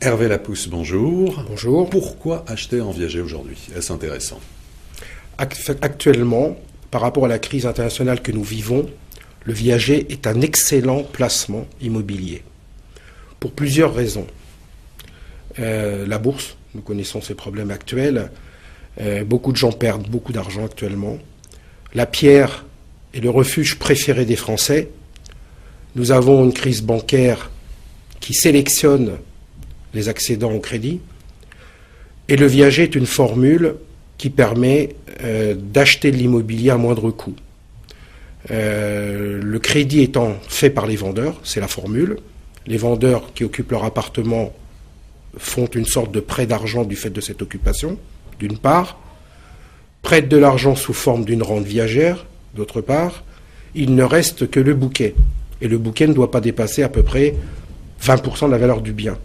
Hervé Lapousse, bonjour. Bonjour. Pourquoi acheter en viager aujourd'hui? Est-ce intéressant? Actuellement, par rapport à la crise internationale que nous vivons, le viager est un excellent placement immobilier. Pour plusieurs raisons. La bourse, nous connaissons ses problèmes actuels. Beaucoup de gens perdent beaucoup d'argent actuellement. La pierre est le refuge préféré des Français. Nous avons une crise bancaire qui sélectionne les accédants au crédit. Et le viager est une formule qui permet d'acheter de l'immobilier à moindre coût. Le crédit étant fait par les vendeurs, c'est la formule. Les vendeurs qui occupent leur appartement font une sorte de prêt d'argent du fait de cette occupation, d'une part. Prêtent de l'argent sous forme d'une rente viagère, d'autre part. Il ne reste que le bouquet. Et le bouquet ne doit pas dépasser à peu près 20% de la valeur du bien.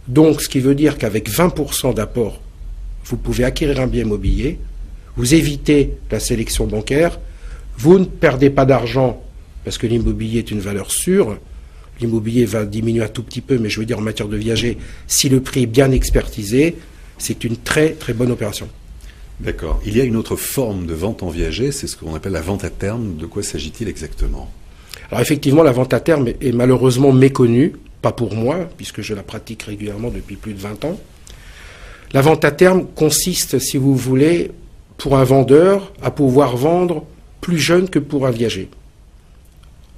Donc, ce qui veut dire qu'avec 20% d'apport, vous pouvez acquérir un bien immobilier, vous évitez la sélection bancaire, vous ne perdez pas d'argent parce que l'immobilier est une valeur sûre. L'immobilier va diminuer un tout petit peu, mais je veux dire en matière de viager, si le prix est bien expertisé, c'est une très très bonne opération. D'accord. Il y a une autre forme de vente en viager, c'est ce qu'on appelle la vente à terme. De quoi s'agit-il exactement? Alors effectivement, la vente à terme est malheureusement méconnue, pas pour moi, puisque je la pratique régulièrement depuis plus de 20 ans. La vente à terme consiste, si vous voulez, pour un vendeur, à pouvoir vendre plus jeune que pour un viager.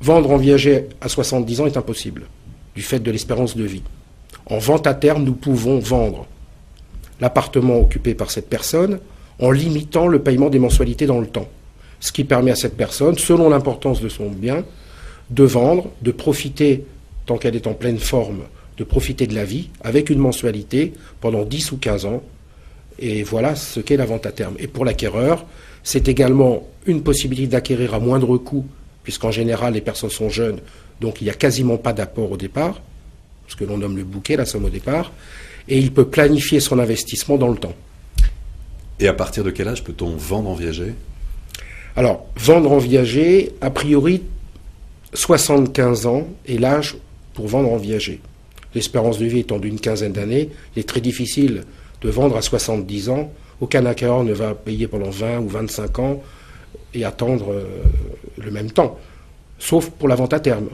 Vendre en viager à 70 ans est impossible, du fait de l'espérance de vie. En vente à terme, nous pouvons vendre l'appartement occupé par cette personne en limitant le paiement des mensualités dans le temps. Ce qui permet à cette personne, selon l'importance de son bien, de vendre, de profiter, tant qu'elle est en pleine forme, de profiter de la vie avec une mensualité pendant 10 ou 15 ans. Et voilà ce qu'est la vente à terme. Et pour l'acquéreur, c'est également une possibilité d'acquérir à moindre coût, puisqu'en général les personnes sont jeunes, donc il n'y a quasiment pas d'apport au départ, ce que l'on nomme le bouquet, la somme au départ, et il peut planifier son investissement dans le temps. Et à partir de quel âge peut-on vendre en viager? Alors, vendre en viager, a priori, 75 ans est l'âge pour vendre en viager. L'espérance de vie étant d'une quinzaine d'années, il est très difficile de vendre à 70 ans. Aucun acquéreur ne va payer pendant 20 ou 25 ans et attendre le même temps, sauf pour la vente à terme,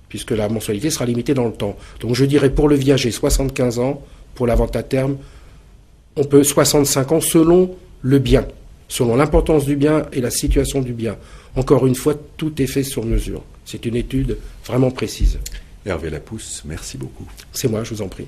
puisque la mensualité sera limitée dans le temps. Donc je dirais pour le viager 75 ans, pour la vente à terme, on peut 65 ans selon le bien, selon l'importance du bien et la situation du bien. Encore une fois, tout est fait sur mesure. C'est une étude vraiment précise. Hervé Lapousse, merci beaucoup. C'est moi, je vous en prie.